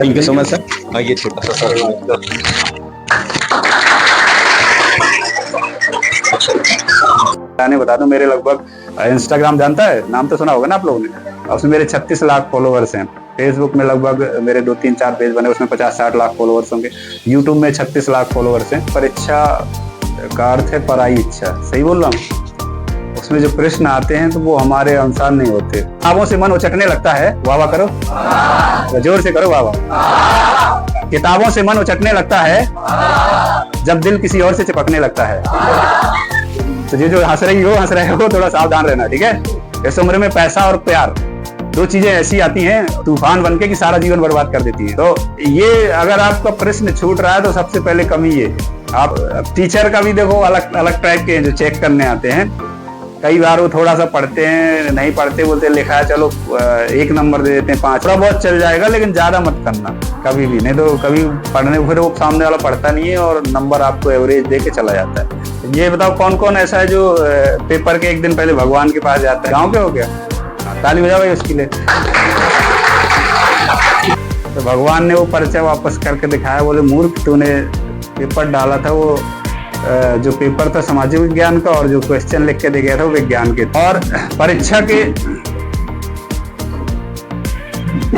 Thank you so much sir. हाँ, ये छोटा सा सर मैंने बता दूं, मेरे लगभग इंस्टाग्राम जानता है, नाम तो सुना होगा ना आप लोगों ने। उसमें मेरे 36 लाख फॉलोवर्स हैं। फेसबुक में लगभग मेरे 2-3-4 पेज बने, उसमें 50-60 लाख फॉलोवर्स होंगे। यूट्यूब में 36 लाख फॉलोवर्स हैं। परीक्षा का अर्थ है पराई इच्छा, सही बोल रहा हूँ। उसमें जो प्रश्न आते हैं तो वो हमारे अनुसार नहीं होते। किताबों से मन उचटने लगता है, वाह वाह करो, जोर से करो वाह वाह। किताबों से मन उचटने लगता है जब दिल किसी और से चिपकने लगता है। तो ये जो हंस रहे हो थोड़ा सावधान रहना, ठीक है। इस उम्र में पैसा और प्यार दो चीजें ऐसी आती हैं तूफान बनके कि सारा जीवन बर्बाद कर देती है। तो ये अगर आपका प्रश्न छूट रहा है तो सबसे पहले कमी ये। आप टीचर का भी देखो, अलग अलग टाइप के जो चेक करने आते हैं। कई बार वो थोड़ा सा पढ़ते हैं, नहीं पढ़ते, बोलते लिखा है चलो 1 नंबर दे देते हैं, 5। थोड़ा बहुत चल जाएगा लेकिन ज्यादा मत करना कभी भी, नहीं तो कभी पढ़ने फिर वो सामने वाला पढ़ता नहीं है और नंबर आपको एवरेज दे के चला जाता है। ये बताओ कौन कौन ऐसा है जो पेपर के 1 दिन पहले भगवान के पास जाता है। गाँव के हो गया, ताली बजाओ भाई उसके लिए। तो भगवान ने वो पर्चा वापस करके दिखाया, बोले मूर्ख तूने पेपर डाला था वो जो पेपर था सामाजिक विज्ञान का, और जो क्वेश्चन लिख के दे गया था वो विज्ञान के। और परीक्षा के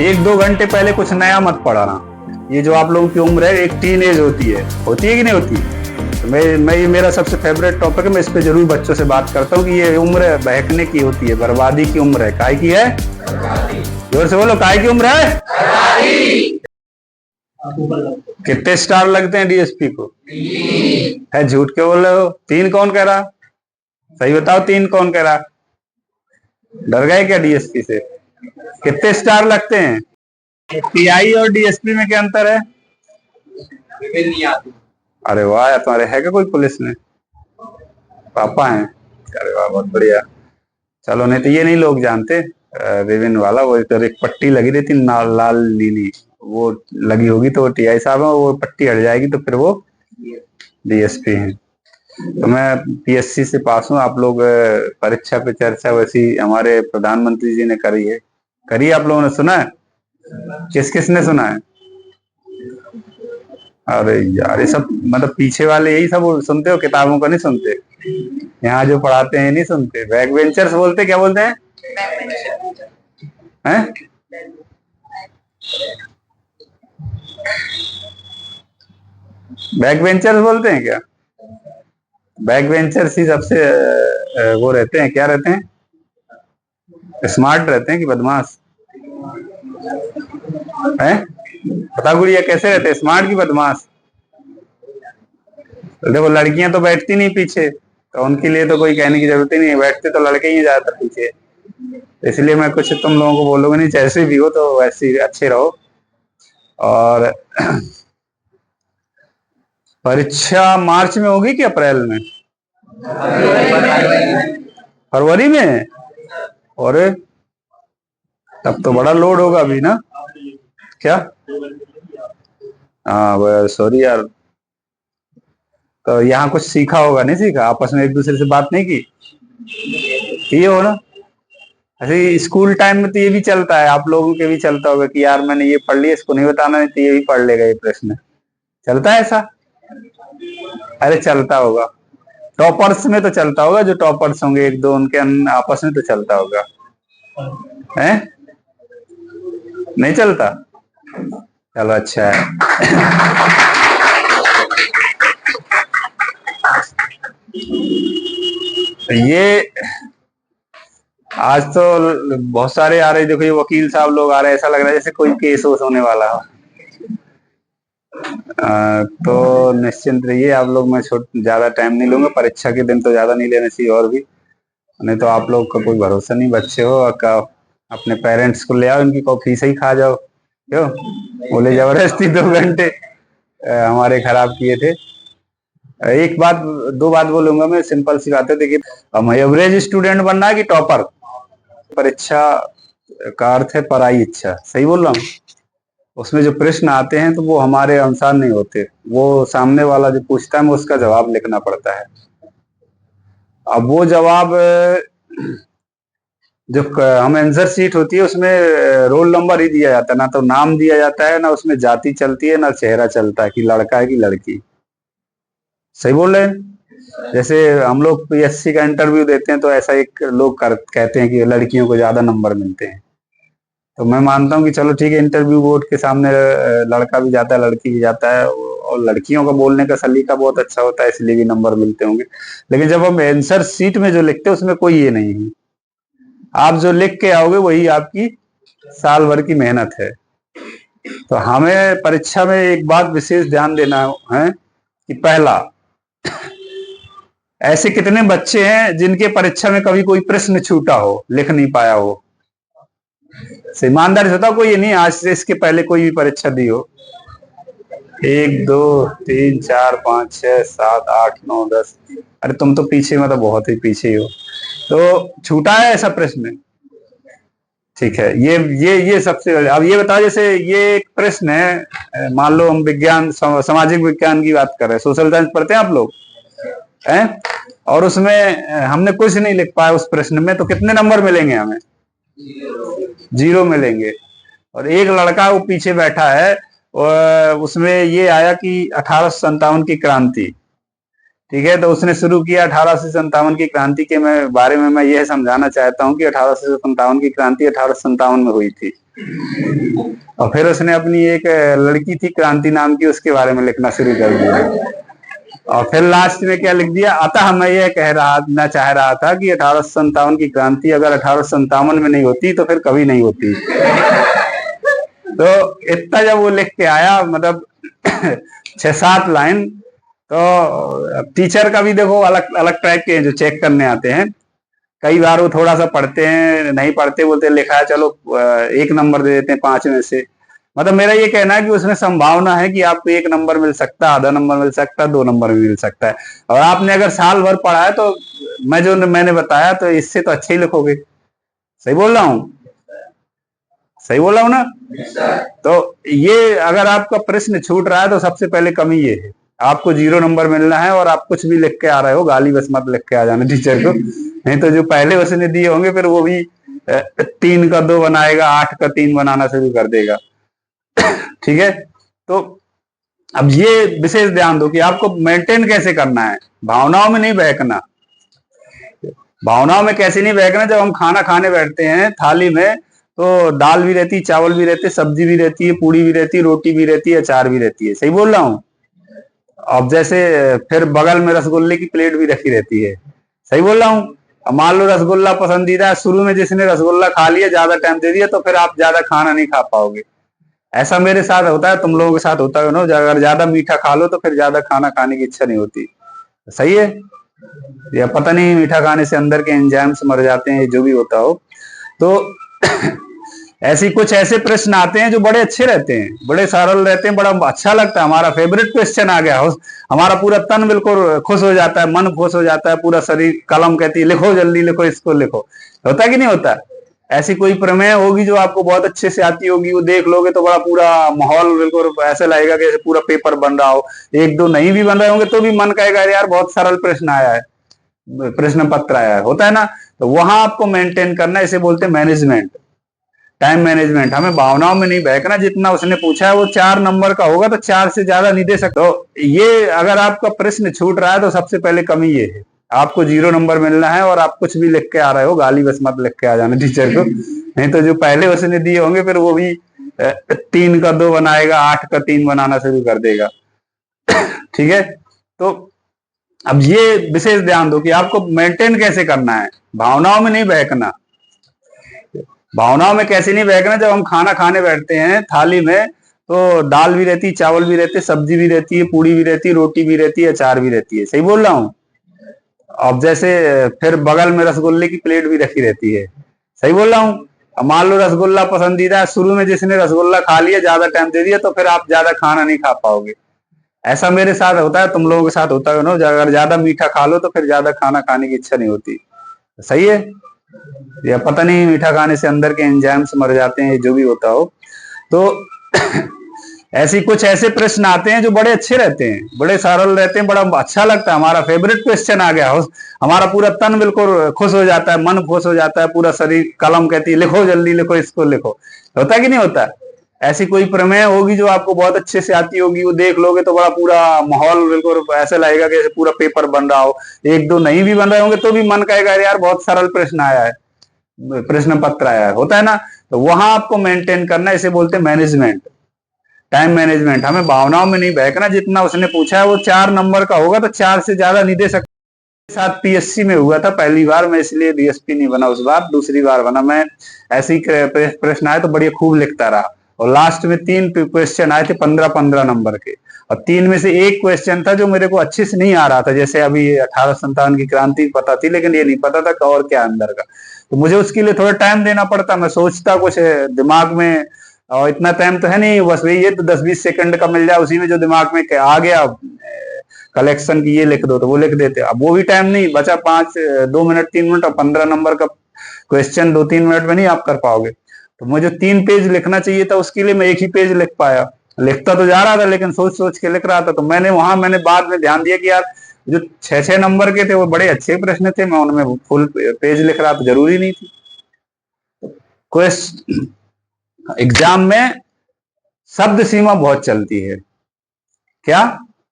1-2 घंटे पहले कुछ नया मत पढ़ाना। ये जो आप लोगों की उम्र है, एक टीन एज होती है कि नहीं होती। तो मैं मेरा सबसे फेवरेट टॉपिक है, मैं इस पे जरूर बच्चों से बात करता हूँ कि ये उम्र बहकने की होती है, बर्बादी की उम्र है। काय की है? जोर से बोलो, काय की उम्र है? कितने स्टार लगते हैं डीएसपी को? है, झूठ क्यों बोल रहे हो? 3 कौन कह रहा? सही बताओ, 3 कौन कह रहा? डर गए क्या डीएसपी से? कितने स्टार लगते हैं? टीआई और डीएसपी में क्या अंतर है? अरे वाह यार, तुम्हारे है क्या कोई पुलिस में? पापा हैं? अरे वाह, बहुत बढ़िया। चलो, नहीं तो ये नहीं लोग जानते। विभिन्न वाला वो तो एक पट्टी लगी रहती लाल नीली, वो लगी होगी तो वो टीआई साहब है, वो पट्टी हट जाएगी तो फिर वो डीएसपी हैं। तो मैं पीएससी से पास हूँ। आप लोग परीक्षा पे चर्चा वैसी हमारे प्रधानमंत्री जी ने करी है। आप लोगों ने सुना है? किस किस ने सुना है? अरे यार, ये सब मतलब पीछे वाले यही सब सुनते हो, किताबों का नहीं सुनते। यहाँ जो पढ़ाते हैं नहीं सुनते। बैक बेंचर्स बोलते, क्या बोलते हैं? हैं? बैक बेंचर्स बोलते हैं क्या? बैक बेंचर्स ही सबसे वो रहते हैं, क्या रहते हैं? स्मार्ट रहते हैं कि बदमाश हैं? बता गुड़िया, कैसे रहते हैं, स्मार्ट की बदमाश? तो देखो, लड़कियां तो बैठती नहीं पीछे, तो उनके लिए तो कोई कहने की जरूरत ही नहीं है, बैठते तो लड़के ही ज्यादातर पीछे। इसलिए मैं कुछ तुम लोगों को बोलूंगा नहीं, जैसे भी हो तो वैसे ही अच्छे रहो। और परीक्षा मार्च में होगी कि अप्रैल में? फरवरी में? और तब तो बड़ा लोड होगा अभी ना, क्या? हाँ, सॉरी यार। तो यहाँ कुछ सीखा होगा, नहीं सीखा? आपस में एक दूसरे से बात नहीं की? ये हो ना, ऐसे स्कूल टाइम में तो ये भी चलता है, आप लोगों के भी चलता होगा कि यार मैंने ये पढ़ लिया, इसको नहीं बताना, नहीं तो ये भी पढ़ लेगा ये प्रश्न। चलता है ऐसा? अरे चलता होगा, टॉपर्स में तो चलता होगा, जो टॉपर्स होंगे 1-2 उनके आपस में तो चलता होगा, है? नहीं चलता? चलो, अच्छा है। ये आज तो बहुत सारे आ रहे, देखो ये वकील साहब लोग आ रहे हैं, ऐसा लग रहा है जैसे कोई केस वोस होने वाला हो। तो निश्चिंत रहिए आप लोग, मैं ज्यादा टाइम नहीं लूंगा। परीक्षा के दिन तो ज्यादा नहीं लेना चाहिए, और भी नहीं तो आप लोग का कोई भरोसा नहीं। बच्चे हो, अपने पेरेंट्स को ले आओ, इनकी कॉफी से ही खा जाओ। क्यों बोले जबरदस्ती 2 घंटे हमारे खराब किए थे। एक बात, 2 बात बोलूंगा मैं, सिंपल सी बात है। देखिए, हम एवरेज स्टूडेंट बनना है कि टॉपर? परीक्षा का अर्थ है पराई इच्छा, सही बोल रहा हूँ। उसमें जो प्रश्न आते हैं तो वो हमारे अनुसार नहीं होते, वो सामने वाला जो पूछता है उसका जवाब लिखना पड़ता है। अब वो जवाब जो हम आंसर शीट होती है उसमें रोल नंबर ही दिया जाता है, ना तो नाम दिया जाता है, ना उसमें जाति चलती है, ना चेहरा चलता है कि लड़का है कि लड़की। सही बोल रहे हैं? जैसे हम लोग पीएससी का इंटरव्यू देते हैं तो ऐसा एक लोग कहते हैं कि लड़कियों को ज्यादा नंबर मिलते हैं। तो मैं मानता हूँ कि चलो ठीक है, इंटरव्यू बोर्ड के सामने लड़का भी जाता है, लड़की भी जाता है, और लड़कियों का बोलने का सलीका बहुत अच्छा होता है, इसलिए भी नंबर मिलते होंगे। लेकिन जब हम आंसर शीट में जो लिखते हैं उसमें कोई ये नहीं है। आप जो लिख के आओगे वही आपकी साल भर की मेहनत है। तो हमें परीक्षा में एक बात विशेष ध्यान देना है कि पहला, ऐसे कितने बच्चे हैं जिनके परीक्षा में कभी कोई प्रश्न छूटा हो, लिख नहीं पाया हो? ईमानदारी से बताओ, कोई ये नहीं आज से इसके पहले कोई भी परीक्षा दी हो? 1 2 3 4 5 6 7 8 9 10। अरे तुम तो पीछे, मतलब बहुत ही पीछे हो। तो छूटा है ऐसा प्रश्न? ठीक है, ये सबसे। अब ये बताओ, जैसे ये एक प्रश्न है, मान लो हम विज्ञान सामाजिक विज्ञान की बात कर रहे हैं, सोशल साइंस पढ़ते हैं आप लोग हैं, और उसमें हमने कुछ नहीं लिख पाया उस प्रश्न में, तो कितने नंबर मिलेंगे हमें? 0 मिलेंगे। और एक लड़का वो पीछे बैठा है, और उसमें ये आया कि 1857 की क्रांति, ठीक है, तो उसने शुरू किया 1857 की क्रांति के बारे में मैं यह समझाना चाहता हूँ कि 1857 की क्रांति 1857 में हुई थी। और फिर उसने अपनी एक लड़की थी क्रांति नाम की, उसके बारे में लिखना शुरू कर दिया। और फिर लास्ट में क्या लिख दिया? अतः मैं चाह रहा था कि 1857 की क्रांति अगर 1857 में नहीं होती तो फिर कभी नहीं होती। तो इतना जब वो लिख के आया, मतलब 6-7 लाइन, तो टीचर का भी देखो अलग अलग टाइप के जो चेक करने आते हैं। कई बार वो थोड़ा सा पढ़ते हैं, नहीं पढ़ते, बोलते लिखा है चलो 1 नंबर दे देते हैं 5 में से। मतलब मेरा ये कहना है कि उसमें संभावना है कि आपको 1 नंबर मिल सकता है, आधा नंबर मिल सकता है, 2 नंबर भी मिल सकता है। और आपने अगर साल भर पढ़ा है तो मैंने बताया, तो इससे तो अच्छे ही लिखोगे। सही बोल रहा हूँ? सही बोल रहा हूँ ना? तो ये अगर आपका प्रश्न छूट रहा है तो सबसे पहले कमी ये है, आपको 0 नंबर मिलना है। और आप कुछ भी लिख के आ रहे हो, गाली बस मत लिख के आ जाना टीचर को, नहीं तो जो पहले उसने दिए होंगे फिर वो भी 3 का 2 बनाएगा, 8 का 3 बनाना शुरू कर देगा। ठीक है, तो अब ये विशेष ध्यान दो कि आपको मेंटेन कैसे करना है, भावनाओं में नहीं बहकना। भावनाओं में कैसे नहीं बहकना? जब हम खाना खाने बैठते हैं थाली में, तो दाल भी रहती, चावल भी रहते, सब्जी भी रहती है, पूड़ी भी रहती है, रोटी भी रहती है, अचार भी रहती है। सही बोल रहा हूँ? अब जैसे फिर बगल में रसगुल्ले की प्लेट भी रखी रहती है। सही बोल रहा हूँ? अब मान लो रसगुल्ला पसंदीदा है, शुरू में जिसने रसगुल्ला खा लिया, ज्यादा टाइम दे दिया, तो फिर आप ज्यादा खाना नहीं खा पाओगे। ऐसा मेरे साथ होता है, तुम लोगों के साथ होता है ना? अगर ज्यादा मीठा खा लो तो फिर ज्यादा खाना खाने की इच्छा नहीं होती। सही है? या पता नहीं, मीठा खाने से अंदर के एंजाइम्स मर जाते हैं, जो भी होता हो। तो कुछ ऐसे प्रश्न आते हैं जो बड़े अच्छे रहते हैं, बड़े सरल रहते हैं, बड़ा अच्छा लगता है। हमारा फेवरेट क्वेश्चन आ गया, हमारा पूरा तन बिल्कुल खुश हो जाता है, मन खुश हो जाता है, पूरा शरीर, कलम कहती है लिखो, जल्दी लिखो, इसको लिखो। होता कि नहीं होता? ऐसी कोई प्रमेय होगी जो आपको बहुत अच्छे से आती होगी, वो देख लोगे तो बड़ा पूरा माहौल बिल्कुल ऐसा लगेगा कि पूरा पेपर बन रहा हो। 1-2 नहीं भी बन रहे होंगे तो भी मन कहेगा यार बहुत सरल प्रश्न आया है, प्रश्न पत्र आया है, होता है ना? तो वहां आपको मेंटेन करना, इसे बोलते हैं मैनेजमेंट, टाइम मैनेजमेंट। हमें भावनाओं में नहीं बहकना। जितना उसने पूछा है वो 4 नंबर का होगा, तो 4 से ज्यादा नहीं दे सकते। तो ये अगर आपका प्रश्न छूट रहा है तो सबसे पहले कमी ये है, आपको 0 नंबर मिलना है। और आप कुछ भी लिख के आ रहे हो, गाली बस मत लिख के आ जाना टीचर को, नहीं तो जो पहले उसने दिए होंगे फिर वो भी 3 का 2 बनाएगा, 8 का 3 बनाना शुरू कर देगा। ठीक है, तो अब ये विशेष ध्यान दो कि आपको मेंटेन कैसे करना है, भावनाओं में नहीं बहकना। भावनाओं में कैसे नहीं बहकना? जब हम खाना खाने बैठते हैं थाली में, तो दाल भी रहती, चावल भी रहते, सब्जी भी रहती है, पूड़ी भी रहती है, रोटी भी रहती है, अचार भी रहती है। सही बोल रहा हूँ? अब जैसे फिर बगल में रसगुल्ले की प्लेट भी रखी रहती है। सही बोल रहा हूँ? अब मान लो रसगुल्ला पसंदीदा है, शुरू में जिसने रसगुल्ला खा लिया, ज्यादा टाइम दे दिया, तो फिर आप ज्यादा खाना नहीं खा पाओगे। ऐसा मेरे साथ होता है, तुम लोगों के साथ होता है ना? अगर ज्यादा मीठा खा लो तो फिर ज्यादा खाना खाने की इच्छा नहीं होती। सही है? या पता नहीं, मीठा खाने से अंदर के एंजाइम्स मर जाते हैं, जो भी होता हो। तो ऐसी कुछ ऐसे प्रश्न आते हैं जो बड़े अच्छे रहते हैं, बड़े सरल रहते हैं, बड़ा अच्छा लगता है। हमारा फेवरेट क्वेश्चन आ गया, हमारा पूरा तन बिल्कुल खुश हो जाता है, मन खुश हो जाता है, पूरा शरीर कलम कहती है लिखो जल्दी लिखो इसको लिखो। होता है कि नहीं होता? ऐसी कोई प्रमेय होगी जो आपको बहुत अच्छे से आती होगी, वो देख लोगे तो बड़ा पूरा माहौल बिल्कुल ऐसा लगेगा कि पूरा पेपर बन रहा हो। एक दो नहीं भी बन रहे होंगे तो भी मन कहेगा यार बहुत सरल प्रश्न आया है, प्रश्न पत्र आया है, होता है ना। तो वहां आपको मेंटेन करना, इसे बोलते हैं मैनेजमेंट, टाइम मैनेजमेंट। हमें भावनाओं में नहीं बहकना, जितना उसने पूछा है वो 4 नंबर का होगा तो 4 से ज्यादा नहीं दे सकते। साथ पीएससी में हुआ था पहली बार, मैं इसलिए डीएसपी नहीं बना उस बार, दूसरी बार बना मैं। ऐसे ही प्रश्न आए तो बढ़िया खूब लिखता रहा, और लास्ट में 3 क्वेश्चन आए थे 15-15 नंबर के, और 3 में से एक क्वेश्चन था जो मेरे को अच्छे से नहीं आ रहा था। जैसे अभी 1857 की क्रांति पता थी, लेकिन ये नहीं पता था और क्या अंदर का, तो मुझे उसके लिए थोड़ा टाइम देना पड़ता। मैं सोचता कुछ दिमाग में, और इतना टाइम तो है नहीं, बस वही ये तो 10-20 सेकंड का मिल जाए, उसी में जो दिमाग में आ गया कलेक्शन की ये लिख दो तो वो लिख देते। अब वो भी टाइम नहीं बचा, 2 मिनट 3 मिनट, और 15 नंबर का क्वेश्चन 2-3 मिनट में नहीं आप कर पाओगे। तो मुझे 3 पेज लिखना चाहिए था, उसके लिए मैं 1 ही पेज लिख पाया। लिखता तो जा रहा था लेकिन सोच सोच के लिख रहा था। तो मैंने बाद में ध्यान दिया कि यार जो 6-6 नंबर के थे वो बड़े अच्छे प्रश्न थे, मैं उनमें फुल पेज लिख रहा था, जरूरी नहीं थी। क्वेश्चन एग्जाम में शब्द सीमा बहुत चलती है, क्या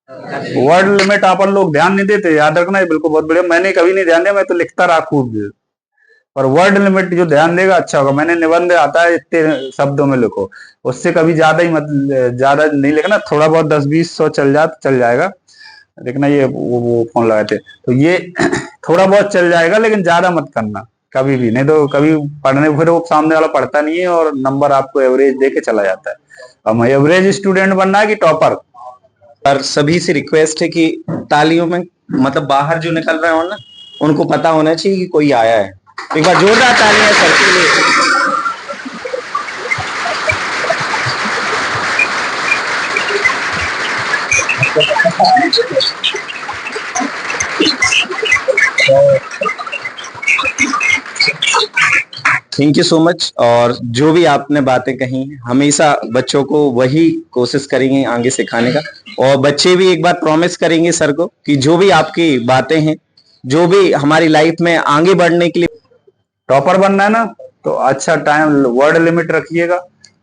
वर्ड लिमिट अपन लोग ध्यान नहीं देते, याद रखना है बिल्कुल, बहुत बढ़िया। मैंने कभी नहीं ध्यान दिया, मैं तो लिखता रहा खूब, पर वर्ड लिमिट जो ध्यान देगा अच्छा होगा। मैंने निबंध आता है इतने शब्दों में लिखो, उससे कभी ज्यादा ही मत, ज्यादा नहीं लिखना, थोड़ा बहुत 10-20 चल जाएगा। देखना ये वो फोन लगाए थे तो ये थोड़ा बहुत चल जाएगा, लेकिन ज्यादा मत करना कभी भी, नहीं तो कभी पढ़ने फिर वो सामने वाला पढ़ता नहीं है और नंबर आपको एवरेज दे के चला जाता है। हम एवरेज स्टूडेंट बनना है कि टॉपर? पर सभी से रिक्वेस्ट है कि तालियों में, मतलब बाहर जो निकल रहे हो ना, उनको पता होना चाहिए कि कोई आया है। एक बार जोरदार तालियां सर के लिए। Thank you so much. और जो भी आपने बातें कही, हमेशा बच्चों को वही कोशिश करेंगे आगे सिखाने का, और बच्चे भी एक बार प्रॉमिस करेंगे सर को कि जो भी आपकी बातें हैं, जो भी हमारी लाइफ में आगे बढ़ने के लिए टॉपर बनना है ना, तो अच्छा टाइम वर्ड लिमिट रखिएगा,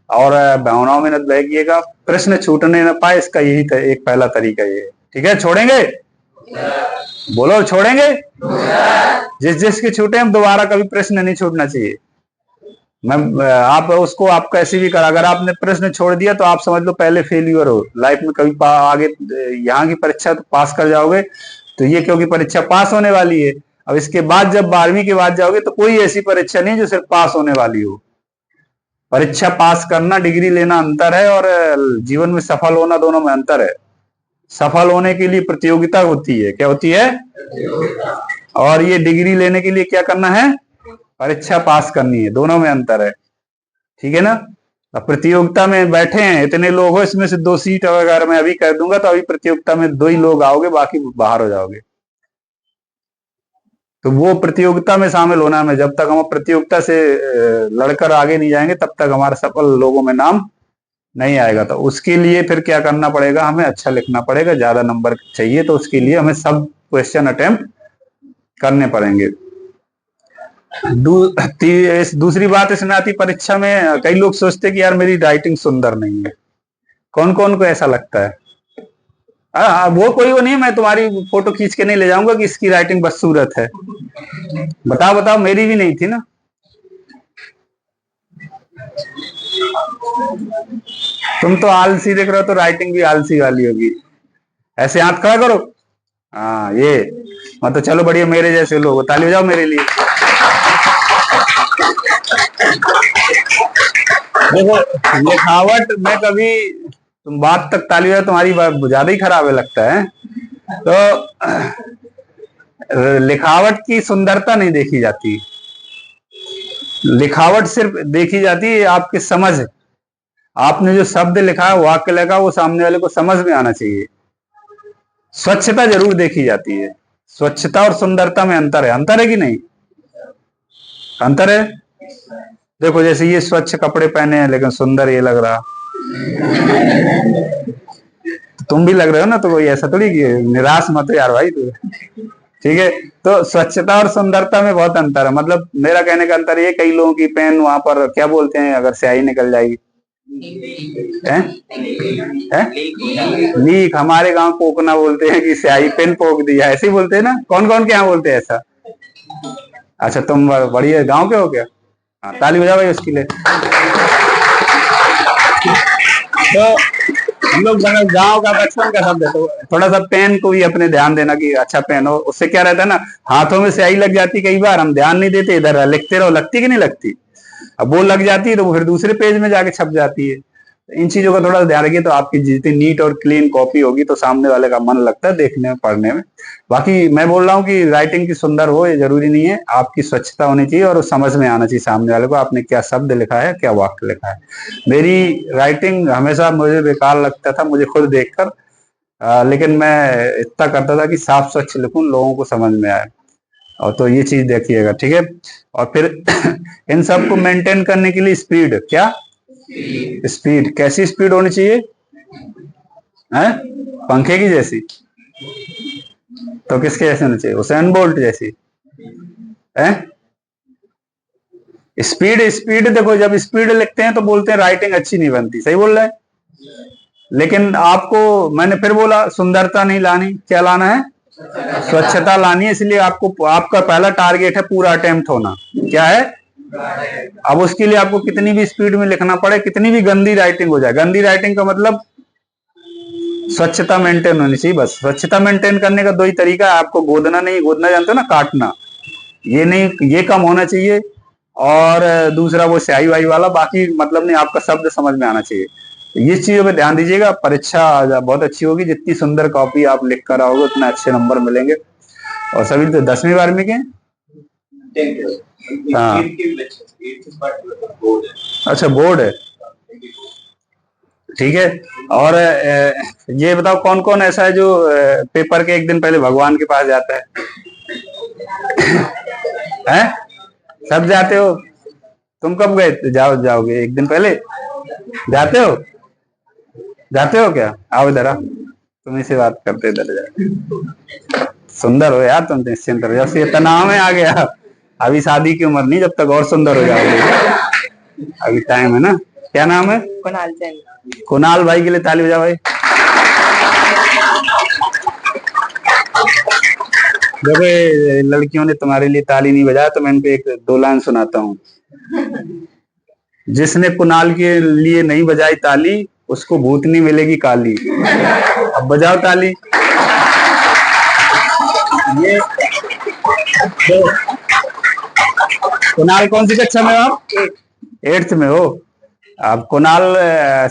और भावनाओं में न बहकिएगा, प्रश्न छूटने न पाए, इसका यही एक पहला तरीका ये है। ठीक है, छोड़ेंगे? बोलो छोड़ेंगे? जिस जिसके छूटे हम दोबारा कभी प्रश्न नहीं छूटना चाहिए। मैं आप उसको आप कैसे भी कर, अगर आपने प्रश्न छोड़ दिया तो आप समझ लो पहले फेल्यूर हो लाइफ में। कभी आगे यहाँ की परीक्षा तो पास कर जाओगे तो ये, क्योंकि परीक्षा पास होने वाली है। अब इसके बाद जब 12वीं के बाद जाओगे तो कोई ऐसी परीक्षा नहीं जो सिर्फ पास होने वाली हो। परीक्षा पास करना, डिग्री लेना अंतर है, और जीवन में सफल होना, दोनों में अंतर है। सफल होने के लिए प्रतियोगिता होती है, क्या होती है? और ये डिग्री लेने के लिए क्या करना है? परीक्षा पास करनी है, दोनों में अंतर है। ठीक है ना? अब प्रतियोगिता में बैठे हैं इतने लोग हो, इसमें से 2 सीट अगर मैं अभी कर दूंगा तो अभी प्रतियोगिता में 2 ही लोग आओगे, बाकी बाहर हो जाओगे। तो वो प्रतियोगिता में शामिल होना है। जब तक हम प्रतियोगिता से लड़कर आगे नहीं जाएंगे तब तक हमारा सफल लोगों में नाम नहीं आएगा। तो उसके लिए फिर क्या करना पड़ेगा? हमें अच्छा लिखना पड़ेगा, ज्यादा नंबर चाहिए, तो उसके लिए हमें सब क्वेश्चन अटेम्प्ट करने पड़ेंगे। दूसरी बात इसमें आती, परीक्षा में कई लोग सोचते कि यार मेरी राइटिंग सुंदर नहीं है। कौन कौन को ऐसा लगता है? वो कोई वो नहीं, मैं तुम्हारी फोटो खींच के नहीं ले जाऊंगा कि इसकी राइटिंग बदसूरत है। बताओ बताओ, मेरी भी नहीं थी ना। तुम तो आलसी देख रहे हो, तो राइटिंग भी आलसी वाली होगी। ऐसे हाथ खड़ा करो, हाँ ये मतलब। चलो बढ़िया, मेरे जैसे लोग, ताली बजाओ मेरे लिए। देखो लिखावट में कभी तुम बात तक ताली बजाओ, तुम्हारी बात ज्यादा ही खराब है लगता है। तो लिखावट की सुंदरता नहीं देखी जाती, लिखावट सिर्फ देखी जाती है आपकी समझ। आपने जो शब्द लिखा, वाक्य लिखा, वो सामने वाले को समझ में आना चाहिए। स्वच्छता जरूर देखी जाती है। स्वच्छता और सुंदरता में अंतर है, अंतर है कि नहीं? अंतर है। देखो जैसे ये स्वच्छ कपड़े पहने हैं लेकिन सुंदर ये लग रहा, तुम भी लग रहे हो ना, तो कोई ऐसा थोड़ी कि निराश मत हो यार भाई तू। ठीक है, तो स्वच्छता और सुंदरता में बहुत अंतर है। मतलब मेरा कहने का अंतर ये, कई लोगों की पेन वहां पर क्या बोलते हैं अगर स्याही निकल जाएगी, हैं हैं लीक। हमारे गांव पोकना बोलते हैं कि स्याही पेन पोक दिया, ऐसे ही बोलते हैं ना। कौन कौन के यहाँ बोलते हैं ऐसा? अच्छा, तुम बढ़िया गांव के हो क्या? हाँ, ताली बजा भाई उसके लिए। तो हम लोग गांव का बचपन का शब्द है, तो थोड़ा सा पेन को भी अपने ध्यान देना कि अच्छा पेन हो। उससे क्या रहता है ना, हाथों में स्याही लग जाती, कई बार हम ध्यान नहीं देते, इधर लिखते रहो, लगती कि नहीं लगती। अब वो लग जाती है तो वो फिर दूसरे पेज में जाके छप जाती है। इन चीजों का थोड़ा ध्यान रखिए, तो आपकी जितनी नीट और क्लीन कॉपी होगी तो सामने वाले का मन लगता है देखने में, पढ़ने में। बाकी मैं बोल रहा हूँ कि राइटिंग की सुंदर हो ये जरूरी नहीं है, आपकी स्वच्छता होनी चाहिए और समझ में आना चाहिए सामने वाले को आपने क्या शब्द लिखा है, क्या वाक्य लिखा है। मेरी राइटिंग हमेशा मुझे बेकार लगता था मुझे खुद देखकर, लेकिन मैं इतना करता था कि साफ स्वच्छ लिखूं, लोगों को समझ में आए। और तो ये चीज देखिएगा, ठीक है। और फिर इन सब को मेंटेन करने के लिए स्पीड, क्या स्पीड, कैसी स्पीड होनी चाहिए है? पंखे की जैसी? तो किसके जैसे होनी चाहिए? हुसैन बोल्ट जैसी है? स्पीड, स्पीड देखो, जब स्पीड लिखते हैं तो बोलते हैं राइटिंग अच्छी नहीं बनती, सही बोल रहे हैं। लेकिन आपको मैंने फिर बोला सुंदरता नहीं लानी, क्या लाना है? स्वच्छता लानी है। इसलिए आपको, आपका पहला टारगेट है पूरा अटेम्प्ट होना, क्या है? अब उसके लिए आपको कितनी भी स्पीड में लिखना पड़े, कितनी भी गंदी राइटिंग हो जाए, गंदी राइटिंग का मतलब स्वच्छता मेंटेन होनी चाहिए बस। स्वच्छता मेंटेन करने का दो ही तरीका है, आपको गोदना नहीं, गोदना जानते हो ना, काटना, ये नहीं, ये कम होना चाहिए। और दूसरा वो स्याही वाही वाला, बाकी मतलब नहीं, आपका शब्द समझ में आना चाहिए। तो ये चीजों पे ध्यान दीजिएगा, परीक्षा बहुत अच्छी होगी। जितनी सुंदर कॉपी आप लिख कर आओगे उतना अच्छे नंबर मिलेंगे। और सभी तो 10वीं 12वीं के? हाँ, अच्छा बोर्ड है, ठीक है। और ये बताओ कौन कौन ऐसा है जो पेपर के एक दिन पहले भगवान के पास जाता है? हैं? सब जाते हो? तुम कब गए? जाओगे एक दिन पहले जाते हो? जाते हो क्या? आओ इधर, तुम्ही से बात करते इधर जा। सुंदर हो यार तुम, निश्चिंत हो, जब से तनाव में आ गया। अभी शादी की उम्र नहीं, जब तक और सुंदर हो जाओगे, अभी टाइम है ना। क्या नाम है? कुणाल जैन। कुणाल भाई के लिए ताली बजाओ भाई। देखो लड़कियों ने तुम्हारे लिए ताली नहीं बजाया, तो मैं इनको एक दो लाइन सुनाता हूँ। जिसने कुणाल के लिए नहीं बजाई ताली, उसको भूतनी मिलेगी काली। अब बजाओ ताली। ये कुणाल कौन सी कक्षा में हो आप? 8th में हो। अब कुणाल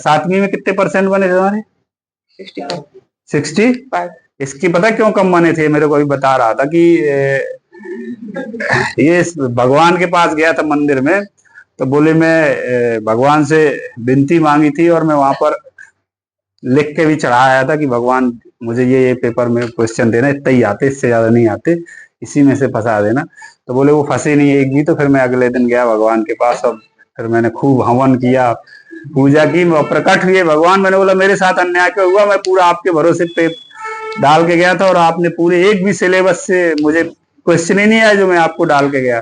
7वीं में कितने % बने थे तुम्हारे? 65। इसकी पता क्यों कम बने थे? मेरे को अभी बता रहा था कि ये भगवान के पास गया था मंदिर में, तो बोले मैं भगवान से विनती मांगी थी और मैं वहां पर लिख के भी चढ़ाया था कि भगवान मुझे ये पेपर में क्वेश्चन देना, इतना ही आते, इससे ज्यादा नहीं आते, इसी में से फंसा देना। तो बोले वो फंसे नहीं एक भी। तो फिर मैं अगले दिन गया भगवान के पास, और फिर मैंने खूब हवन किया, पूजा की, प्रकट हुए भगवान। मैंने बोला मेरे साथ अन्याय क्यों हुआ? मैं पूरा आपके भरोसे पे डाल के गया था और आपने पूरे एक भी सिलेबस से मुझे क्वेश्चन ही नहीं आया जो मैं आपको डाल के गया।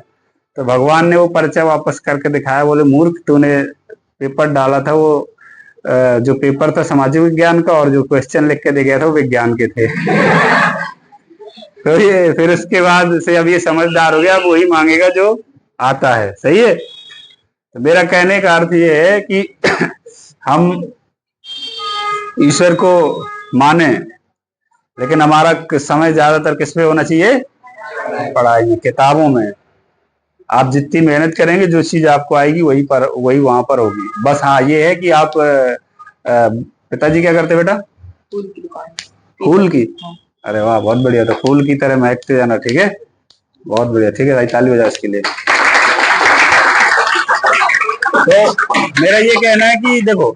तो भगवान ने वो पर्चा वापस करके दिखाया, बोले मूर्ख, तूने पेपर डाला था वो जो पेपर था सामाजिक विज्ञान का, और जो क्वेश्चन लिख के दे गया था वो विज्ञान के थे। तो ये फिर उसके बाद से अब ये समझदार हो गया, अब वही मांगेगा जो आता है, सही है। तो मेरा कहने का अर्थ ये है कि हम ईश्वर को माने, लेकिन हमारा समय ज्यादातर किस पे होना चाहिए? पढ़ाई में, किताबों में। आप जितनी मेहनत करेंगे, जो चीज आपको आएगी वही वहां पर होगी। बस हाँ ये है कि आप पिताजी क्या करते बेटा? फूल की दुकान। फूल की? अरे वाह, बहुत बढ़िया। तो फूल की तरह महकते जाना, ठीक है, बहुत बढ़िया, ठीक है भाई, ताली बजाओ इसके लिए। तो मेरा ये कहना है कि देखो,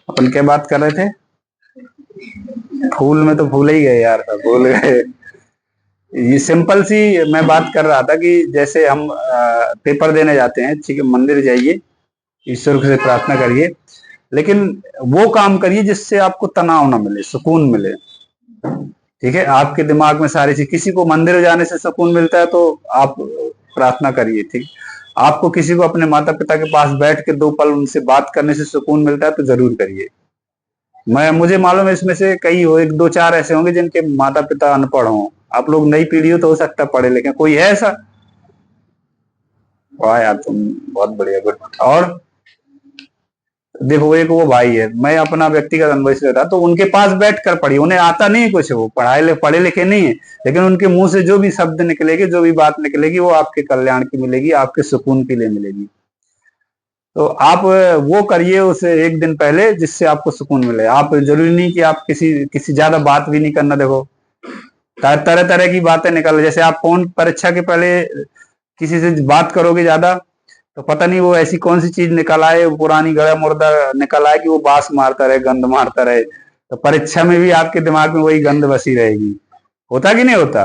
अपन क्या बात कर रहे थे? फूल में तो भूल ही गए यार, सब भूल गए। ये सिंपल सी मैं बात कर रहा था कि जैसे हम पेपर देने जाते हैं, ठीक है, मंदिर जाइए, ईश्वर से प्रार्थना करिए, लेकिन वो काम करिए जिससे आपको तनाव ना मिले, सुकून मिले। ठीक है, आपके दिमाग में सारी चीज, किसी को मंदिर जाने से सुकून मिलता है तो आप प्रार्थना करिए। ठीक, आपको किसी को अपने माता पिता के पास बैठ के 2 पल उनसे बात करने से सुकून मिलता है तो जरूर करिए। मुझे मालूम है इसमें से कई हो, 1 2 4 ऐसे होंगे जिनके माता पिता अनपढ़ हों। आप लोग नई पीढ़ी हो तो हो सकता है पढ़े लिखे, कोई है ऐसा? वाह यार, तुम बहुत बढ़िया, गुड। और देखो, एक वो भाई है, मैं अपना व्यक्तिगत अनुभव से बता, तो उनके पास बैठ कर पढ़ी, उन्हें आता नहीं कुछ, वो पढ़े लिखे नहीं है, लेकिन उनके मुंह से जो भी शब्द निकलेगी, जो भी बात निकलेगी, वो आपके कल्याण की मिलेगी, आपके सुकून के लिए मिलेगी। तो आप वो करिए उसे 1 दिन पहले, जिससे आपको सुकून मिले। आप जरूरी नहीं कि आप किसी ज्यादा बात भी नहीं करना। देखो, तरह तरह की बातें निकल, जैसे आप फोन परीक्षा के पहले किसी से बात करोगे ज्यादा, तो पता नहीं वो ऐसी कौन सी चीज निकल आए, पुरानी गड़ा मुर्दा निकल आए कि वो बास मारता रहे, गंध मारता रहे, तो परीक्षा में भी आपके दिमाग में वही गंध बसी रहेगी। होता कि नहीं होता?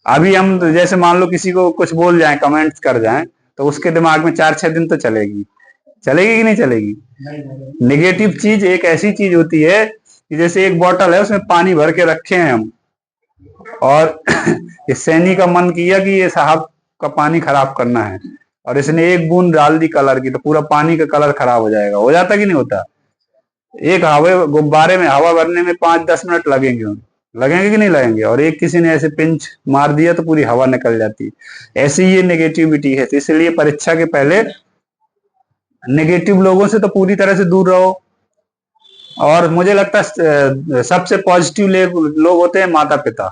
अभी हम जैसे मान लो किसी को कुछ बोल जाएं, कमेंट्स कर जाएं, तो उसके दिमाग में 4 6 दिन तो चलेगी कि नहीं चलेगी? नेगेटिव चीज एक ऐसी चीज होती है कि जैसे एक बोतल है, उसमें पानी भर के रखे हैं हम, और इस सैनी का मन किया कि ये साहब का पानी खराब करना है, और इसने 1 बूंद डाल दी कलर की, तो पूरा पानी का कलर खराब हो जाएगा। हो जाता कि नहीं होता? एक गुब्बारे में हवा भरने में 5 10 मिनट लगेंगे कि नहीं लगेंगे, और एक किसी ने ऐसे पिंच मार दिया तो पूरी हवा निकल जाती है। ऐसी ये नेगेटिविटी है, तो इसलिए परीक्षा के पहले नेगेटिव लोगों से तो पूरी तरह से दूर रहो। और मुझे लगता है सबसे पॉजिटिव लोग होते हैं माता पिता,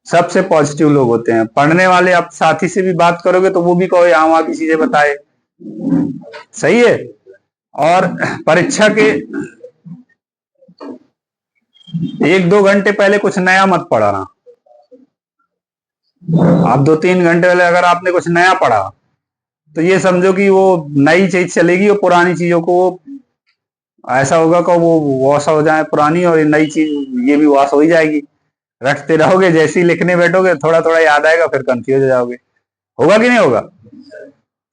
सबसे पॉजिटिव लोग होते हैं। पढ़ने वाले आप साथी से भी बात करोगे तो वो भी कहो यहाँ वहां की चीजें बताए, सही है। और परीक्षा के 1 2 घंटे पहले कुछ नया मत पढ़ाना। आप 2 3 घंटे पहले अगर आपने कुछ नया पढ़ा, तो ये समझो कि वो नई चीज चलेगी, और पुरानी चीजों को ऐसा होगा कि वो वॉश हो जाए पुरानी, और नई चीज ये भी वॉश हो ही जाएगी। रटते रहोगे, जैसे ही लिखने बैठोगे थोड़ा थोड़ा याद आएगा, फिर कंफ्यूज हो जाओगे। होगा कि नहीं होगा?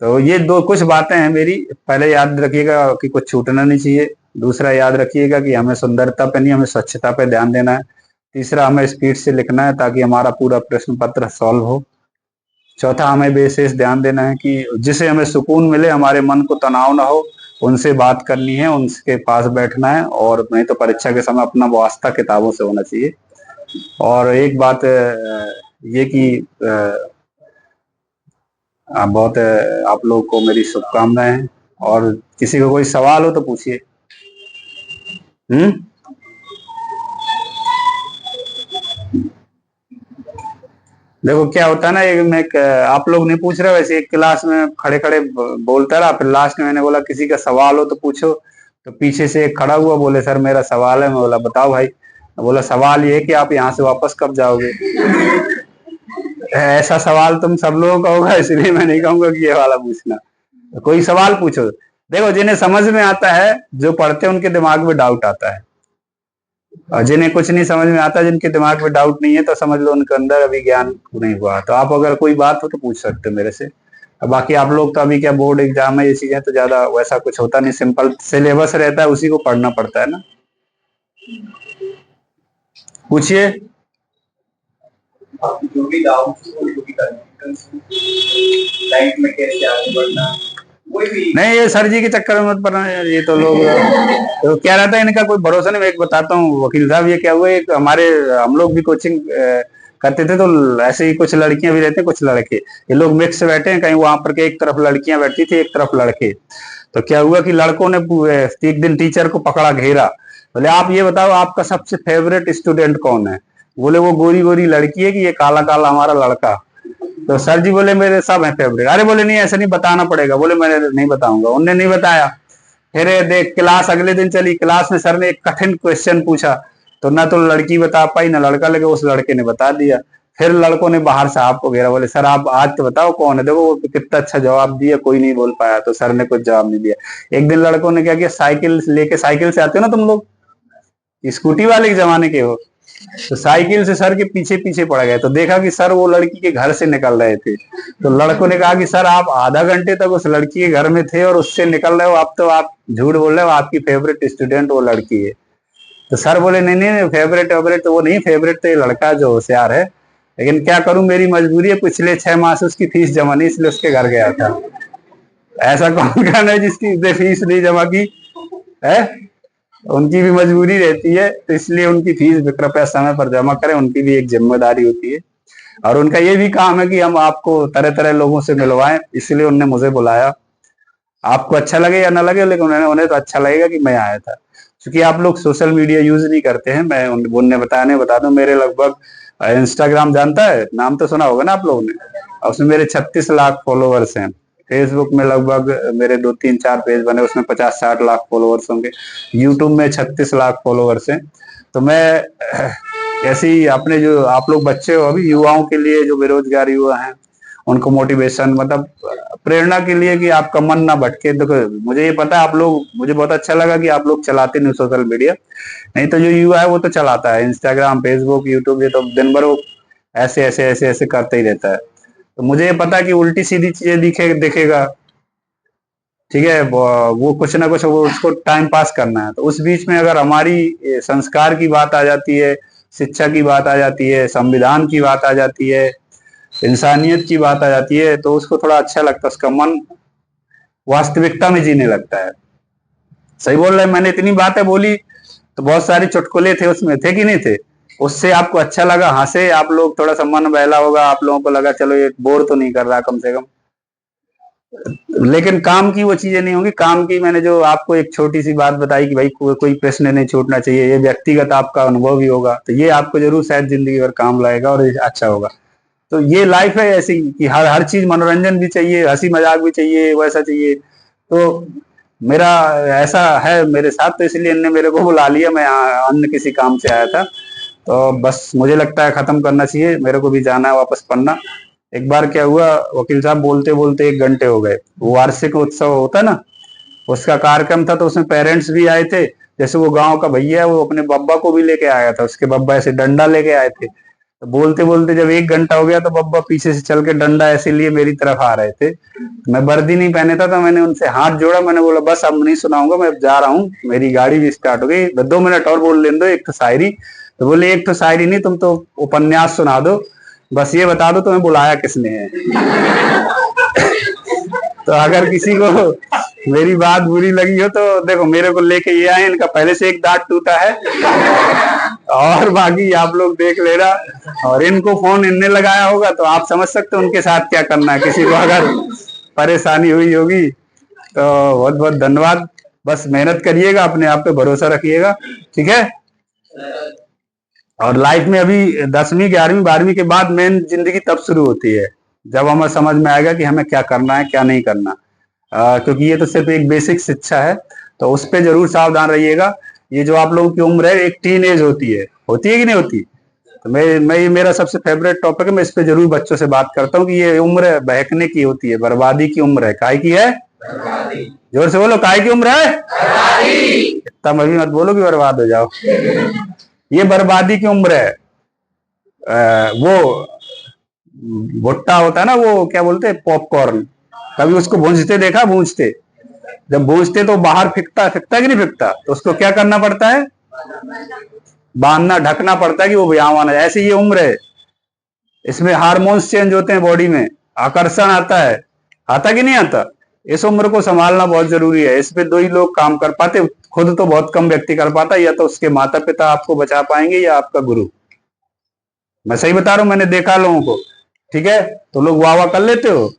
तो ये कुछ बातें हैं मेरी। पहले याद रखिएगा कि कुछ छूटना नहीं चाहिए। दूसरा, याद रखिएगा कि हमें सुंदरता पे नहीं, हमें स्वच्छता पे ध्यान देना है। तीसरा, हमें स्पीड से लिखना है ताकि हमारा पूरा प्रश्न पत्र सॉल्व हो। चौथा, हमें विशेष ध्यान देना है कि जिसे हमें सुकून मिले, हमारे मन को तनाव ना हो, उनसे बात करनी है, उनके पास बैठना है। और नहीं तो परीक्षा के समय अपना वास्ता किताबों से होना चाहिए। और एक बात ये कि बहुत आप लोगों को मेरी शुभकामनाएं हैं, और किसी को कोई सवाल हो तो पूछिए। देखो क्या होता है ना, आप लोग नहीं पूछ रहे, वैसे एक क्लास में खड़े खड़े बोलता रहा, फिर लास्ट में मैंने बोला किसी का सवाल हो तो पूछो, तो पीछे से एक खड़ा हुआ, बोले सर मेरा सवाल है। मैं बोला बताओ भाई। बोला सवाल ये है कि आप यहाँ से वापस कब जाओगे? ऐसा सवाल तुम सब लोगों का होगा, इसलिए मैं नहीं कहूंगा कि ये वाला पूछना। तो कोई सवाल पूछो। देखो, जिन्हें समझ में आता है, जो पढ़ते हैं, उनके दिमाग में डाउट आता है, और जिन्हें कुछ नहीं समझ में आता, जिनके दिमाग में डाउट नहीं है, तो समझ लो उनके अंदर अभी ज्ञान नहीं हुआ। तो आप अगर कोई बात हो तो पूछ सकते हो मेरे से। बाकी आप लोग तो अभी क्या बोर्ड एग्जाम है, ये चीजें तो ज्यादा वैसा कुछ होता नहीं, सिंपल सिलेबस रहता है, उसी को पढ़ना पड़ता है ना। पूछिए। जो भी डाउट, जो भी लाइफ में कैसे आगे बढ़ना, नहीं, ये सर जी के चक्कर में मत पड़ना यार। ये तो लोग तो क्या रहता है, इनका कोई भरोसा नहीं। मैं एक बताता हूँ वकील साहब, ये क्या हुआ, एक हम लोग भी कोचिंग करते थे, तो ऐसे ही कुछ लड़कियां भी रहते हैं, कुछ लड़के, ये लोग मिक्स से बैठे हैं कहीं वहां पर के, एक तरफ लड़कियां बैठी थी, एक तरफ लड़के। तो क्या हुआ कि लड़कों ने एक दिन टीचर को पकड़ा, घेरा, बोले आप ये बताओ आपका सबसे फेवरेट स्टूडेंट कौन है? बोले वो गोरी गोरी लड़की है कि ये काला काला हमारा लड़का। तो सर जी बोले मेरे सब हैं फेवरेट। अरे बोले नहीं, ऐसा नहीं, बताना पड़ेगा। बोले मैं नहीं बताऊंगा। उनने नहीं बताया। फिर देख, क्लास अगले दिन चली, क्लास में सर ने एक कठिन क्वेश्चन पूछा, तो ना तो लड़की बता पाई ना लड़का, लगे उस लड़के ने बता दिया। फिर लड़कों ने बाहर साहब को घेरा, बोले सर आप आज तो बताओ कौन है। देखो वो कितना अच्छा जवाब दिया, कोई नहीं बोल पाया, तो सर ने कुछ जवाब नहीं दिया। एक दिन लड़कों ने क्या किया, साइकिल लेके, साइकिल से आते हो ना तुम लोग, स्कूटी वाले के जमाने के हो, तो साइकिल से सर के पीछे पीछे पड़ गए, तो देखा कि सर वो लड़की के घर से निकल रहे थे। तो लड़कों ने कहा कि सर आप आधा घंटे तक उस लड़की के घर में थे और उससे निकल रहे हो, आप तो आप झूठ बोल रहे हो, आपकी फेवरेट स्टूडेंट वो लड़की है। तो सर बोले नहीं नहीं, फेवरेट फेवरेट तो वो नहीं, फेवरेट तो ये लड़का जो होशियार है, लेकिन क्या करूं मेरी मजबूरी है, पिछले 6 माह से उसकी फीस जमा नहीं, इसलिए उसके घर गया था। ऐसा कौन कहना है जिसकी फीस नहीं जमा की है? उनकी भी मजबूरी रहती है, तो इसलिए उनकी फीस कृपया समय पर जमा करें, उनकी भी एक जिम्मेदारी होती है। और उनका ये भी काम है कि हम आपको तरह तरह लोगों से मिलवाएं, इसलिए उन्होंने मुझे बुलाया। आपको अच्छा लगे या ना लगे, लेकिन उन्हें तो अच्छा लगेगा कि मैं आया था। क्योंकि आप लोग सोशल मीडिया यूज नहीं करते हैं, मैं उन्हें बता दूं, मेरे लगभग इंस्टाग्राम जानता है, नाम तो सुना होगा ना आप लोगों ने, और उसमें मेरे 36 लाख फॉलोवर्स हैं। फेसबुक में लगभग मेरे 2-3-4 पेज बने, उसमें 50-60 लाख फॉलोवर्स होंगे। यूट्यूब में 36 लाख फॉलोवर्स हैं। तो मैं ऐसे ही अपने जो आप लोग बच्चे हो, अभी युवाओं के लिए, जो बेरोजगार युवा हैं, उनको मोटिवेशन मतलब प्रेरणा के लिए कि आपका मन ना भटके। देखो मुझे ये पता है आप लोग, मुझे बहुत अच्छा लगा कि आप लोग चलाते नहीं सोशल मीडिया, नहीं तो जो युवा है वो तो चलाता है इंस्टाग्राम, फेसबुक, यूट्यूब, ये तो दिन भर वो ऐसे ऐसे ऐसे ऐसे करते ही रहता है। तो मुझे ये पता है कि उल्टी सीधी चीजें देखेगा, ठीक है, वो कुछ ना कुछ वो उसको टाइम पास करना है। तो उस बीच में अगर हमारी संस्कार की बात आ जाती है, शिक्षा की बात आ जाती है, संविधान की बात आ जाती है, इंसानियत की बात आ जाती है, तो उसको थोड़ा अच्छा लगता है, उसका मन वास्तविकता में जीने लगता है। सही बोल रहे हैं, मैंने इतनी बातें बोली तो बहुत सारी चुटकुले थे उसमें, थे कि नहीं थे? उससे आपको अच्छा लगा, हंसे आप लोग, थोड़ा सा मन बहला होगा, आप लोगों को लगा चलो ये बोर तो नहीं कर रहा कम से कम। लेकिन काम की वो चीजें नहीं होंगी। काम की मैंने जो आपको एक छोटी सी बात बताई कि भाई कोई प्रश्न नहीं छूटना चाहिए, ये व्यक्तिगत आपका अनुभव ही होगा, तो ये आपको जरूर शायद जिंदगी भर काम लाएगा और अच्छा होगा। तो ये लाइफ है ऐसी कि हर हर चीज, मनोरंजन भी चाहिए, हंसी मजाक भी चाहिए, वैसा चाहिए। तो मेरा ऐसा है मेरे साथ, तो इसलिए इनने मेरे को बुला लिया, मैं अन्य किसी काम से आया था। तो बस मुझे लगता है खत्म करना चाहिए, मेरे को भी जाना है वापस पढ़ना। एक बार क्या हुआ, वकील साहब बोलते बोलते 1 घंटे हो गए। वो वार्षिक उत्सव होता है ना, उसका कार्यक्रम था, तो उसमें पेरेंट्स भी आए थे। जैसे वो गांव का भैया है, वो अपने बब्बा को भी लेके आया था, उसके बब्बा ऐसे डंडा लेके आए थे। तो बोलते बोलते जब 1 घंटा हो गया, तो बब्बा पीछे से चल के डंडा ऐसे लिए मेरी तरफ आ रहे थे। मैं वर्दी नहीं पहने था, तो मैंने उनसे हाथ जोड़ा, मैंने बोला बस अब नहीं सुनाऊंगा, मैं जा रहा हूँ, मेरी गाड़ी भी स्टार्ट हो गई, 2 मिनट और बोल लेने दो एक तो शायरी। तो बोले एक तो शायरी नहीं, तुम तो उपन्यास सुना दो, बस ये बता दो तुम्हें बुलाया किसने है। तो अगर किसी को मेरी बात बुरी लगी हो तो देखो मेरे को लेके ये आए, इनका पहले से एक दांत टूटा है, और बाकी आप लोग देख लेना। और इनको फोन इनने लगाया होगा तो आप समझ सकते हो उनके साथ क्या करना है, किसी को अगर परेशानी हुई होगी तो। बहुत बहुत धन्यवाद। बस मेहनत करिएगा, अपने आप पे भरोसा रखिएगा, ठीक है। और लाइफ में अभी 10वीं 11वीं 12वीं के बाद मेन जिंदगी तब शुरू होती है जब हमें समझ में आएगा कि हमें क्या करना है क्या नहीं करना। क्योंकि ये तो सिर्फ एक बेसिक शिक्षा है, तो उस पर जरूर सावधान रहिएगा। ये जो आप लोगों की उम्र है, एक टीन एज होती है कि नहीं होती? तो मैं मेरा सबसे फेवरेट टॉपिक है, मैं इस पे जरूर बच्चों से बात करता हूँ कि ये उम्र बहकने की होती है, बर्बादी की उम्र है। काय की है? जोर से बोलो, काय की उम्र है? तब अभी मत बोलो कि बर्बाद हो जाओ। ये बर्बादी की उम्र है। वो भुट्टा होता है ना, वो क्या बोलते हैं, पॉपकॉर्न, कभी उसको भूंजते देखा? भूंजते, जब भूंजते तो बाहर फेंकता कि नहीं फेंकता, तो उसको क्या करना पड़ता है? बांधना, ढकना पड़ता है कि वो व्यायाम है। ऐसे ये उम्र है, इसमें हार्मोन्स चेंज होते हैं बॉडी में, आकर्षण आता है, आता कि नहीं आता? इस उम्र को संभालना बहुत जरूरी है। इस पे 2 ही लोग काम कर पाते, खुद तो बहुत कम व्यक्ति कर पाता, या तो उसके माता पिता आपको बचा पाएंगे या आपका गुरु। मैं सही बता रहा हूं, मैंने देखा लोगों को, ठीक है। तो लोग वाह वाह कर लेते हो।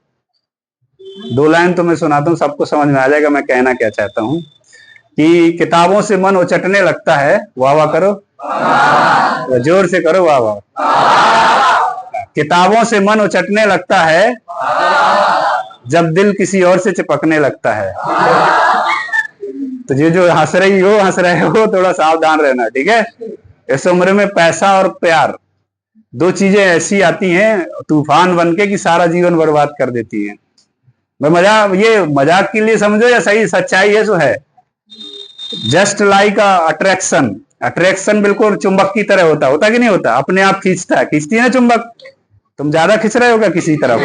2 लाइन तो मैं सुनाता हूँ, सबको समझ में आ जाएगा मैं कहना क्या चाहता हूँ। कि किताबों से मन उचटने लगता है, वाह वाह करो, जोर से करो वाह वाह। किताबों से मन उचटने लगता है जब दिल किसी और से चिपकने लगता है। तो जो हंस रहे हो थोड़ा सावधान रहना, ठीक है। इस उम्र में पैसा और प्यार 2 चीजें ऐसी आती हैं तूफान बनके कि सारा जीवन बर्बाद कर देती हैं। ये मजाक के लिए समझो या सही सच्चाई है, जो है। जस्ट लाइक अट्रैक्शन अट्रैक्शन बिल्कुल चुंबक की तरह होता कि नहीं होता, अपने आप खींचता है, खींचती है ना चुंबक। तुम ज्यादा खींच रहे हो क्या किसी तरफ?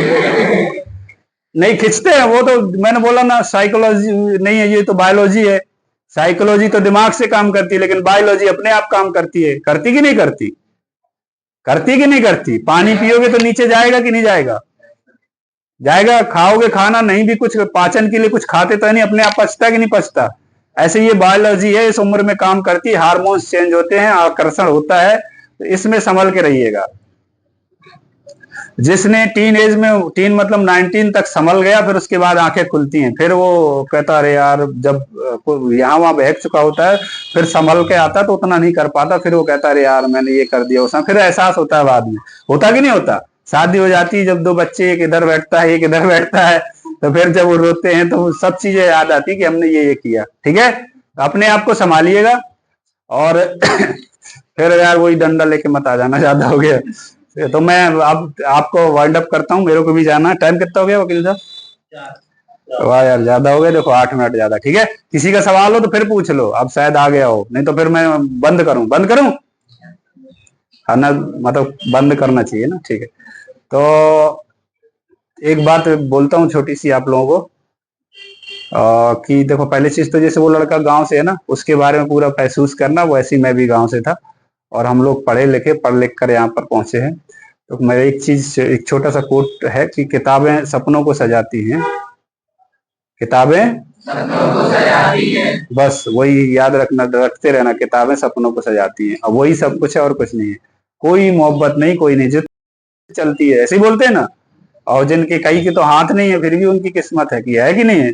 नहीं खींचते हैं, वो तो मैंने बोला ना, साइकोलॉजी नहीं है, ये तो बायोलॉजी है। साइकोलॉजी तो दिमाग से काम करती है, लेकिन बायोलॉजी अपने आप काम करती है। करती कि नहीं करती? करती कि नहीं करती? पानी पियोगे तो नीचे जाएगा कि नहीं जाएगा? जाएगा। खाओगे खाना, नहीं भी कुछ पाचन के लिए कुछ खाते तो नहीं, अपने आप पचता कि नहीं पचता? ऐसे ये बायोलॉजी है, इस उम्र में काम करती है, हार्मोन्स चेंज होते हैं, आकर्षण होता है, तो इसमें संभल के रहिएगा। जिसने टीन एज में, टीन मतलब 19 तक संभल गया, फिर उसके बाद आंखें खुलती हैं, फिर वो कहता अरे यार, जब यहाँ वहां बहक चुका होता है, फिर संभल के आता तो उतना नहीं कर पाता, फिर वो कहता अरे यार मैंने ये कर दिया उसमें, फिर एहसास होता है बाद में। होता कि नहीं होता? शादी हो जाती है, जब दो बच्चे, एक इधर बैठता है एक इधर बैठता है, तो फिर जब वो रोते हैं तो सब चीजें याद आती कि हमने ये किया। ठीक है, अपने आप को संभालिएगा। और फिर यार वही डंडा लेके मत आ जाना, ज्यादा हो गया। तो मैं अब आपको वाइंड अप करता हूँ, मेरे को भी जाना है। टाइम कितना हो गया वकील साहब? वाह यार, ज्यादा हो गया, देखो 8 मिनट ज्यादा। ठीक है, किसी का सवाल हो तो फिर पूछ लो, अब शायद आ गया हो, नहीं तो फिर मैं बंद करूं हाँ ना, मतलब बंद करना चाहिए ना। ठीक है, तो एक बात बोलता हूँ छोटी सी आप लोगों को, कि देखो, पहली चीज तो जैसे वो लड़का गांव से है ना, उसके बारे में पूरा महसूस करना, वैसे ही मैं भी गांव से था, और हम लोग पढ़ लिख कर यहाँ पर पहुंचे हैं। तो मैं एक चीज, एक छोटा सा कोट है कि किताबें सपनों को सजाती हैं, किताबें सपनों को सजाती हैं। बस वही याद रखते रहना, किताबें सपनों को सजाती हैं, और वही सब कुछ है और कुछ नहीं है। कोई मोहब्बत नहीं, कोई नहीं, जो चलती है, ऐसे ही बोलते हैं ना। और जिनके कई के तो हाथ नहीं है, फिर भी उनकी किस्मत है, कि है कि नहीं है?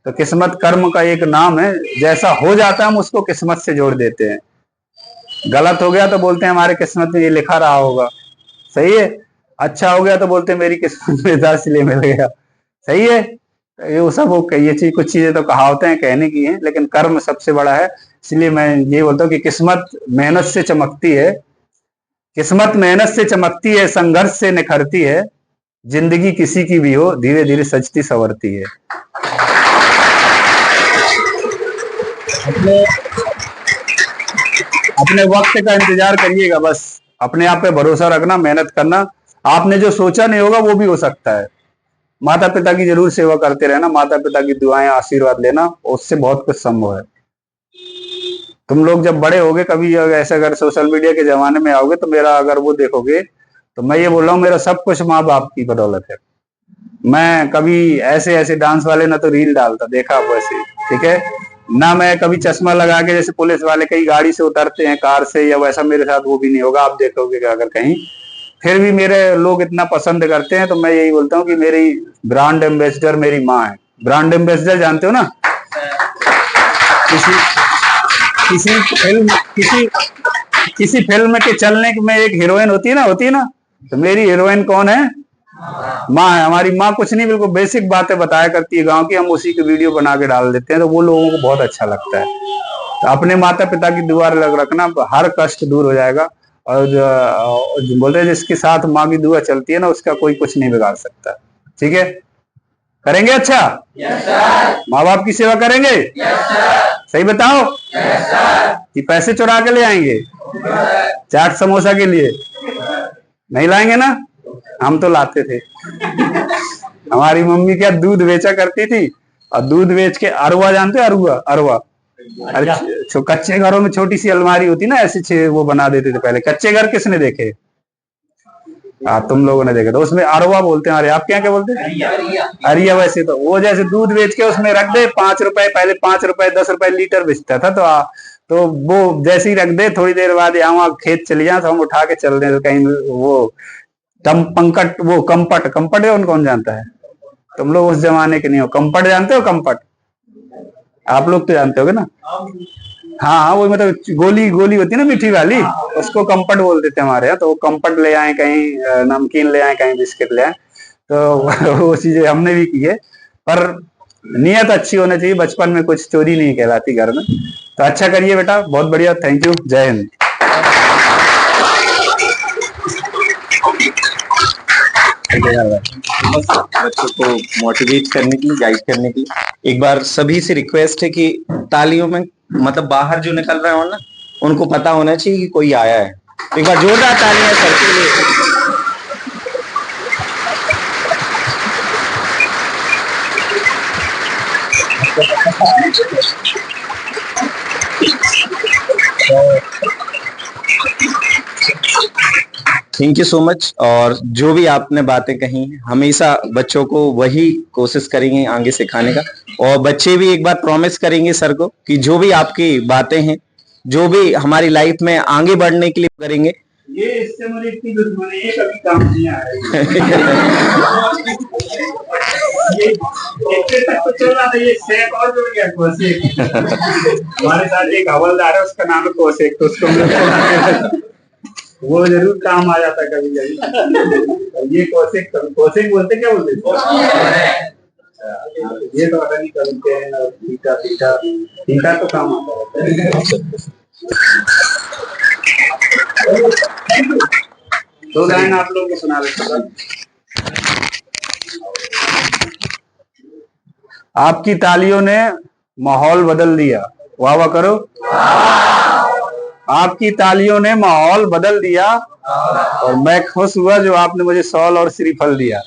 तो किस्मत कर्म का एक नाम है, जैसा हो जाता है हम उसको किस्मत से जोड़ देते हैं। गलत हो गया तो बोलते हैं हमारे किस्मत में ये लिखा रहा होगा, सही है। अच्छा हो गया तो बोलते हैं मेरी किस्मत में था इसलिए मिल गया, सही है। ये सब ये चीज, कुछ चीजें तो कहावतें हैं, कहने की हैं, लेकिन कर्म सबसे बड़ा है। इसलिए मैं ये बोलता हूँ कि किस्मत मेहनत से चमकती है, किस्मत मेहनत से चमकती है, संघर्ष से निखरती है, जिंदगी किसी की भी हो धीरे धीरे सजती संवरती है। अपने वक्त का इंतजार करिएगा, बस अपने आप पे भरोसा रखना, मेहनत करना। आपने जो सोचा नहीं होगा वो भी हो सकता है। माता पिता की जरूर सेवा करते रहना, माता पिता की दुआएं आशीर्वाद लेना, उससे बहुत कुछ संभव है। तुम लोग जब बड़े होगे, कभी ऐसे अगर सोशल मीडिया के जमाने में आओगे तो मेरा अगर वो देखोगे, तो मैं ये बोल रहा हूँ, मेरा सब कुछ माँ बाप की बदौलत है। मैं कभी ऐसे डांस वाले ना तो रील डालता, देखा आप वैसे, ठीक है ना। मैं कभी चश्मा लगा के, जैसे पुलिस वाले कई गाड़ी से उतरते हैं, कार से, या वैसा मेरे साथ वो भी नहीं होगा। आप देखोगे अगर कहीं, फिर भी मेरे लोग इतना पसंद करते हैं। तो मैं यही बोलता हूँ कि मेरी ब्रांड एम्बेसडर मेरी माँ है। ब्रांड एम्बेसडर जानते हो ना? किसी फिल्म के चलने में एक हीरोइन होती है ना, तो मेरी हीरोइन कौन है? माँ है। हमारी माँ कुछ नहीं, बिल्कुल बेसिक बातें बताया करती है गांव की, हम उसी की वीडियो बना के डाल देते हैं, तो वो लोगों को बहुत अच्छा लगता है। तो अपने माता पिता की दुआ रखना, हर कष्ट दूर हो जाएगा। और बोलते हैं जिसके साथ माँ की दुआ चलती है ना, उसका कोई कुछ नहीं बिगाड़ सकता। ठीक है, करेंगे? अच्छा, माँ बाप की सेवा करेंगे? सही बताओ, कि पैसे चुरा के ले आएंगे चाट समोसा के लिए? नहीं लाएंगे ना, हम तो लाते थे। हमारी मम्मी क्या दूध बेचा करती थी, और दूध बेच के, अरवा जानते हो? अरवा अरे कच्चे घरों में छोटी सी अलमारी होती ना, ऐसे वो बना देते थे पहले। कच्चे घर किसने देखे? तुम लोगों ने देखे, तो उसमें अरवा बोलते हैं। अरे आप क्या बोलते हैं? अरिया। वैसे तो वो जैसे दूध बेच के उसमें रख दे 5 रुपए, पहले 5 रुपए 10 रुपए लीटर बेचता था। तो वो जैसे ही रख दे, थोड़ी देर बाद यहाँ खेत चले जाए तो हम उठा के चल रहे कहीं। वो कंपट है, कौन जानता है? तुम लोग उस जमाने के नहीं हो। कंपट जानते हो? कंपट आप लोग तो जानते होगे ना। हाँ, वो मतलब गोली होती है ना, मीठी वाली, उसको कंपट बोल देते हैं हमारे यहाँ। तो वो कंपट ले आए, कहीं नमकीन ले आए, कहीं बिस्किट ले आए। तो वो चीजें हमने भी की है, पर नियत अच्छी होनी चाहिए। बचपन में कुछ चोरी नहीं कहलाती घर में। तो अच्छा करिए बेटा, बहुत बढ़िया, थैंक यू, जय हिंद। बच्चों को मोटिवेट करने के लिए, गाइड करने के लिए एक बार सभी से रिक्वेस्ट है कि तालियों में, मतलब बाहर जो निकल रहे हो ना, उनको पता होना चाहिए कि कोई आया है। तो एक बार जोरदार तालियां सर के लिए। Thank you so much. और जो भी आपने बातें कही हमेशा बच्चों को वही कोशिश करेंगे आगे सिखाने का, और बच्चे भी एक बार प्रॉमिस करेंगे सर को कि जो भी आपकी बातें हैं, जो भी हमारी लाइफ में आगे बढ़ने के लिए करेंगे। ये इससे मुझे इतनी दुश्मनी है, कभी काम नहीं आया। ये इससे तक तो चल रहा था, ये शेख और जुड़ गया कौशिक। हमारे साथ एक हवलदार है, उसका नाम है कौशिक, तो उसको वो जरूर काम आ जाता कभी कभी। ये कौशिक कौशिक बोलते, क्या बोलते? ये तो अटनी करते हैं और टीका टीका टीका तो काम आता रहता है। दो लाइन आप लोगों को सुना देता। आपकी तालियों ने माहौल बदल दिया, वाह वाह करो। आपकी तालियों ने माहौल बदल दिया और मैं खुश हुआ जो आपने मुझे शॉल और श्रीफल दिया।